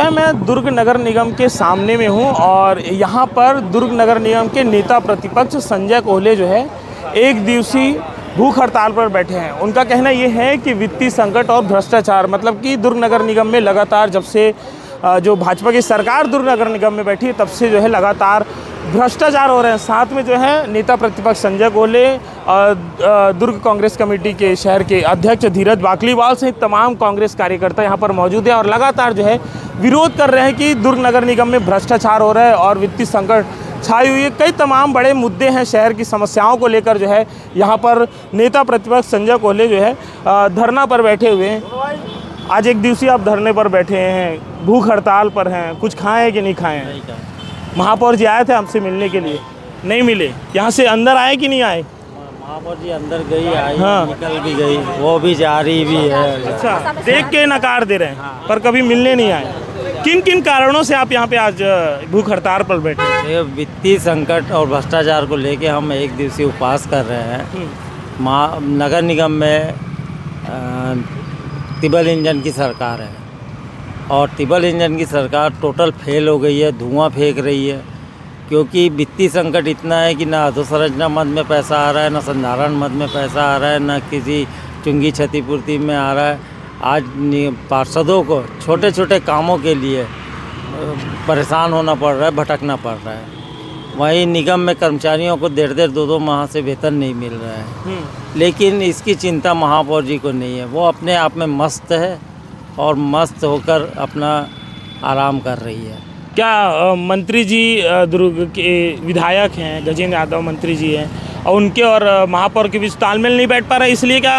है मैं दुर्ग नगर निगम के सामने में हूँ और यहाँ पर दुर्ग नगर निगम के नेता प्रतिपक्ष संजय कोहले जो है एक दिवसीय भूख हड़ताल पर बैठे हैं। उनका कहना ये है कि वित्तीय संकट और भ्रष्टाचार, मतलब कि दुर्ग नगर निगम में लगातार जब से जो भाजपा की सरकार दुर्ग नगर निगम में बैठी है तब से जो है लगातार भ्रष्टाचार हो रहे हैं। साथ में जो है नेता प्रतिपक्ष संजय कोहले, दुर्ग कांग्रेस कमेटी के शहर के अध्यक्ष धीरज बाकलीवाल सहित तमाम कांग्रेस कार्यकर्ता यहाँ पर मौजूद हैं और लगातार जो है विरोध कर रहे हैं कि दुर्ग नगर निगम में भ्रष्टाचार हो रहा है और वित्तीय संकट छाई हुई है। कई तमाम बड़े मुद्दे हैं शहर की समस्याओं को लेकर जो है यहाँ पर नेता प्रतिपक्ष संजय कोहले जो है धरना पर बैठे हुए हैं। आज एक दिवसीय आप धरने पर बैठे हैं, भूख हड़ताल पर हैं, कुछ खाएं कि नहीं खाएं? महापौर जी आए थे आपसे मिलने के लिए, नहीं मिले। यहाँ से अंदर आए कि नहीं आए? महापौर जी अंदर गई, आई, हाँ। निकल भी गई, वो भी जा रही भी है। अच्छा, देख के नकार दे रहे हैं पर कभी मिलने नहीं आए। किन किन कारणों से आप यहाँ पे आज भूख हड़ताल पर बैठे हैं? ये वित्तीय संकट और भ्रष्टाचार को लेके हम एक दिवसीय उपवास कर रहे हैं। नगर निगम में तिबल इंजन की सरकार है और तिबल इंजन की सरकार टोटल फेल हो गई है, धुआं फेंक रही है। क्योंकि वित्तीय संकट इतना है कि ना अधोसंरचना मद में पैसा आ रहा है, ना संधारण मद में पैसा आ रहा है, ना किसी चुंगी क्षतिपूर्ति में आ रहा है। आज पार्षदों को छोटे छोटे कामों के लिए परेशान होना पड़ रहा है, भटकना पड़ रहा है। वहीं निगम में कर्मचारियों को 1.5 2 माह से वेतन नहीं मिल रहा है। लेकिन इसकी चिंता महापौर जी को नहीं है, वो अपने आप में मस्त है और मस्त होकर अपना आराम कर रही है। क्या मंत्री जी दुर्ग के विधायक हैं, गजेंद्र यादव मंत्री जी हैं और उनके और महापौर के बीच तालमेल नहीं बैठ पा रहा है, इसलिए क्या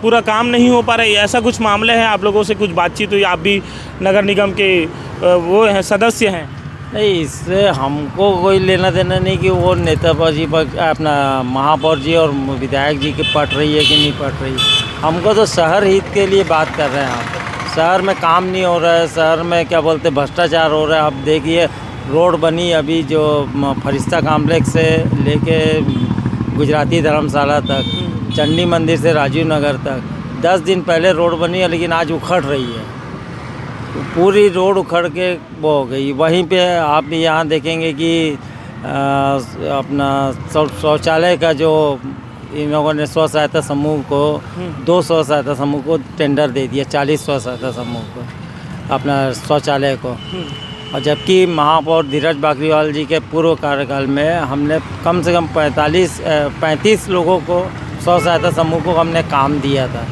पूरा काम नहीं हो पा रहा है? ऐसा कुछ मामले हैं? आप लोगों से कुछ बातचीत हुई? आप भी नगर निगम के वो हैं, सदस्य हैं। नहीं, इससे हमको कोई लेना देना नहीं कि वो नेता जी पर अपना महापौर जी और विधायक जी की पट रही है कि नहीं पट रही। हमको तो शहर हित के लिए बात कर रहे हैं हम। शहर में काम नहीं हो रहा है, शहर में क्या बोलते भ्रष्टाचार हो रहा है। अब देखिए रोड बनी अभी जो फरिश्ता कॉम्प्लेक्स से लेके गुजराती धर्मशाला तक, चंडी मंदिर से राजीव नगर तक 10 दिन पहले रोड बनी है, लेकिन आज उखड़ रही है। पूरी रोड उखड़ के वो हो गई। वहीं पे आप भी यहाँ देखेंगे कि अपना शौचालय का जो इन लोगों ने स्व सहायता समूह को 2 स्व सहायता समूह को टेंडर दे दिया, 40 स्व सहायता समूह को अपना शौचालय को। और जबकि महापौर धीरज बाकलीवाल जी के पूर्व कार्यकाल में हमने कम से कम 35 लोगों को स्व सहायता समूह को हमने काम दिया था।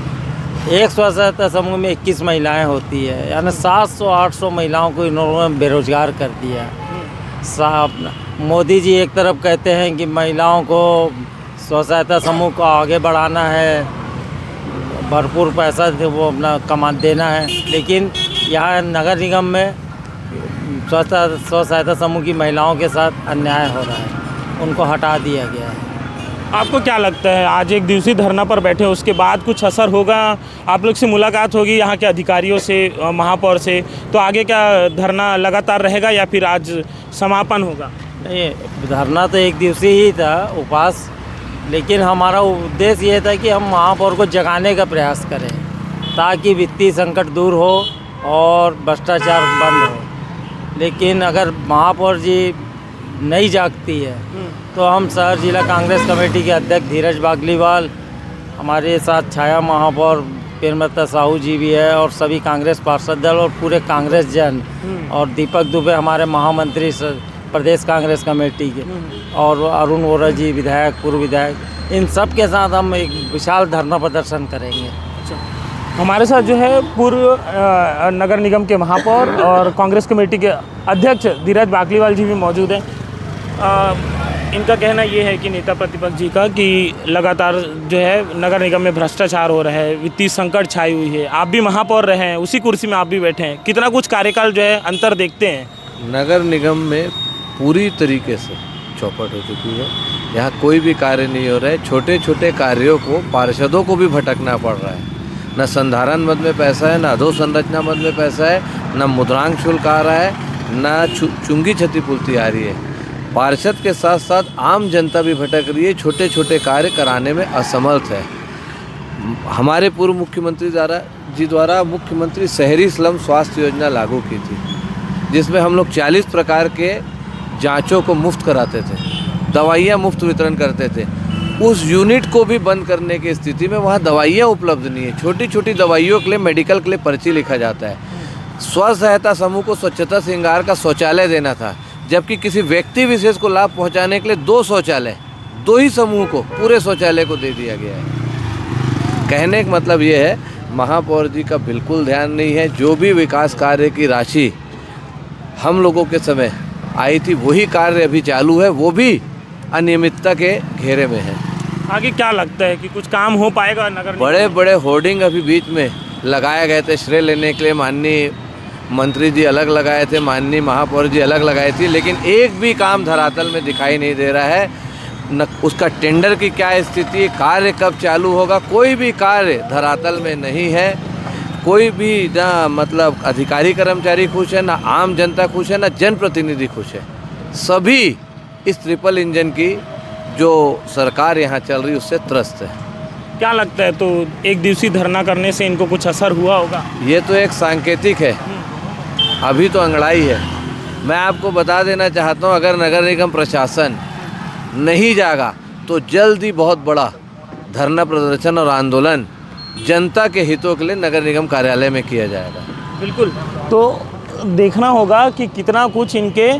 एक स्व सहायता समूह में 21 महिलाएं होती है, यानी 700-800 महिलाओं को इन्होंने बेरोजगार कर दिया। मोदी जी एक तरफ कहते हैं कि महिलाओं को स्व सहायता समूह को आगे बढ़ाना है, भरपूर पैसा वो अपना कमा देना है, लेकिन यहाँ नगर निगम में स्व सहायता समूह की महिलाओं के साथ अन्याय हो रहा है, उनको हटा दिया गया है। आपको क्या लगता है आज एक दिवसीय धरना पर बैठे, उसके बाद कुछ असर होगा? आप लोग से मुलाकात होगी यहाँ के अधिकारियों से, महापौर से, तो आगे क्या धरना लगातार रहेगा या फिर आज समापन होगा? नहीं, धरना तो एक दिवसीय ही था, उपवास, लेकिन हमारा उद्देश्य ये था कि हम महापौर को जगाने का प्रयास करें ताकि वित्तीय संकट दूर हो और भ्रष्टाचार बंद हो। लेकिन अगर महापौर जी नहीं जागती है तो हम शहर जिला कांग्रेस कमेटी के अध्यक्ष धीरज बाकलीवाल, हमारे साथ छाया महापौर प्रेमलता साहू जी भी है और सभी कांग्रेस पार्षद दल और पूरे कांग्रेस जन और दीपक दुबे हमारे महामंत्री प्रदेश कांग्रेस कमेटी के और अरुण वोरा जी विधायक, पूर्व विधायक, इन सब के साथ हम एक विशाल धरना प्रदर्शन करेंगे। हमारे साथ जो है पूर्व नगर निगम के महापौर और कांग्रेस कमेटी के अध्यक्ष धीरज बाकलीवाल जी भी मौजूद हैं। इनका कहना ये है कि नेता प्रतिपक्ष जी का कि लगातार जो है नगर निगम में भ्रष्टाचार हो रहा है, वित्तीय संकट छाई हुई है। आप भी महापौर रहे हैं, उसी कुर्सी में आप भी बैठे हैं, कितना कुछ कार्यकाल जो है अंतर देखते हैं? नगर निगम में पूरी तरीके से चौपट हो चुकी है। यहाँ कोई भी कार्य नहीं हो रहा है। छोटे छोटे कार्यों को पार्षदों को भी भटकना पड़ रहा है। न संधारण मद में पैसा है, न अधोसंरचना मद में पैसा है, न मुद्रांक शुल्क आ रहा है, न चुंगी क्षतिपूर्ति आ रही है। पार्षद के साथ साथ आम जनता भी भटक रही है, छोटे छोटे कार्य कराने में असमर्थ है। हमारे पूर्व मुख्यमंत्री द्वारा मुख्यमंत्री शहरी स्लम स्वास्थ्य योजना लागू की थी, जिसमें हम लोग 40 प्रकार के जांचों को मुफ्त कराते थे, दवाइयाँ मुफ्त वितरण करते थे। उस यूनिट को भी बंद करने की स्थिति में वहाँ दवाइयाँ उपलब्ध नहीं है। छोटी छोटी दवाइयों के लिए, मेडिकल के लिए पर्ची लिखा जाता है। स्व सहायता समूह को स्वच्छता श्रृंगार का शौचालय देना था, जबकि किसी व्यक्ति विशेष को लाभ पहुँचाने के लिए 2 शौचालय, 2 ही समूह को पूरे शौचालय को दे दिया गया है। कहने का मतलब ये है, महापौर जी का बिल्कुल ध्यान नहीं है। जो भी विकास कार्य की राशि हम लोगों के समय आई थी, वही कार्य अभी चालू है, वो भी अनियमितता के घेरे में है। आगे क्या लगता है कि कुछ काम हो पाएगा नगर निगम? बड़े बड़े होर्डिंग अभी बीच में लगाए गए थे श्रेय लेने के लिए, माननीय मंत्री जी अलग लगाए थे, माननीय महापौर जी अलग लगाई थी, लेकिन एक भी काम धरातल में दिखाई नहीं दे रहा है। न उसका टेंडर की क्या स्थिति है, कार्य कब चालू होगा, कोई भी कार्य धरातल में नहीं है। कोई भी ना मतलब अधिकारी कर्मचारी खुश है, ना आम जनता खुश है, ना जनप्रतिनिधि खुश है। सभी इस ट्रिपल इंजन की जो सरकार यहाँ चल रही है उससे त्रस्त है। क्या लगता है, तो एक दिवसीय धरना करने से इनको कुछ असर हुआ होगा? ये तो एक सांकेतिक है, अभी तो अंगड़ाई है। मैं आपको बता देना चाहता हूँ, अगर नगर निगम प्रशासन नहीं जागा तो जल्द ही बहुत बड़ा धरना प्रदर्शन और आंदोलन जनता के हितों के लिए नगर निगम कार्यालय में किया जाएगा। बिल्कुल, तो देखना होगा कि कितना कुछ इनके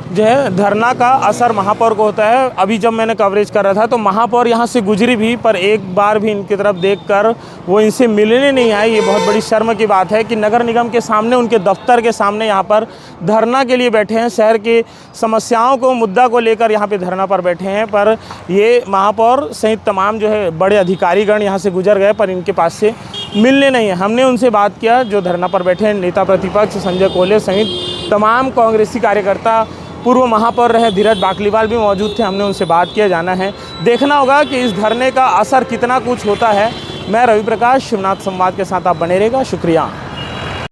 जो है धरना का असर महापौर को होता है। अभी जब मैंने कवरेज कर रहा था तो महापौर यहाँ से गुजरी भी, पर एक बार भी इनकी तरफ देखकर वो इनसे मिलने नहीं आए। ये बहुत बड़ी शर्म की बात है कि नगर निगम के सामने, उनके दफ्तर के सामने यहाँ पर धरना के लिए बैठे हैं, शहर की समस्याओं को, मुद्दा को लेकर यहाँ पे धरना पर बैठे हैं, पर ये महापौर सहित तमाम जो है बड़े अधिकारीगण यहाँ से गुजर गए, पर इनके पास से मिलने नहीं है। हमने उनसे बात किया, जो धरना पर बैठे हैं, नेता प्रतिपक्ष संजय कोहले सहित तमाम कांग्रेसी कार्यकर्ता, पूर्व महापौर रहे धीरज बाकलीवाल भी मौजूद थे। हमने उनसे बात किया, जाना है, देखना होगा कि इस धरने का असर कितना कुछ होता है। मैं रवि प्रकाश, शिवनाथ संवाद के साथ आप बने रहेगा। शुक्रिया।